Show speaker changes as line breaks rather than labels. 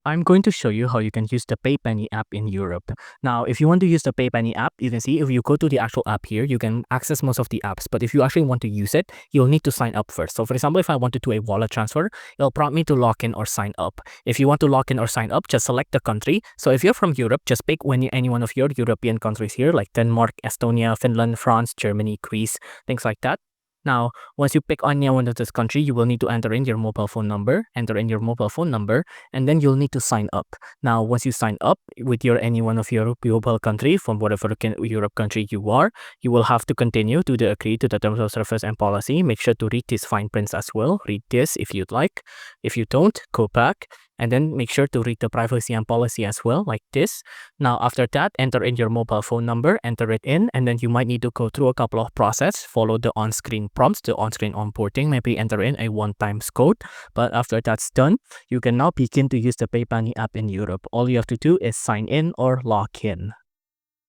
I'm going to show you how you can use the PayPenny app in Europe. Now, if you want to use the PayPenny app, you can see if you go to the actual app here, you can access most of the apps. But if you actually want to use it, you'll need to sign up first. So for example, if I want to do a wallet transfer, it'll prompt me to log in or sign up. If you want to log in or sign up, just select the country. So if you're from Europe, just pick any one of your European countries here, like Denmark, Estonia, Finland, France, Germany, Greece, things like that. Now, once you pick any one of this country, you will need to enter in your mobile phone number, and then you'll need to sign up. Now, once you sign up with any one of your global country from whatever Europe country you are, you will have to continue to agree to the terms of service and policy. Make sure to read these fine prints as well. Read this if you'd like. If you don't, go back. And then make sure to read the privacy and policy as well, like this. Now, after that, enter in your mobile phone number, enter it in, and then you might need to go through a couple of processes, follow the on-screen prompts, the on-screen onboarding, maybe enter in a one-time code. But after that's done, you can now begin to use the PayPenny app in Europe. All you have to do is sign in or log in.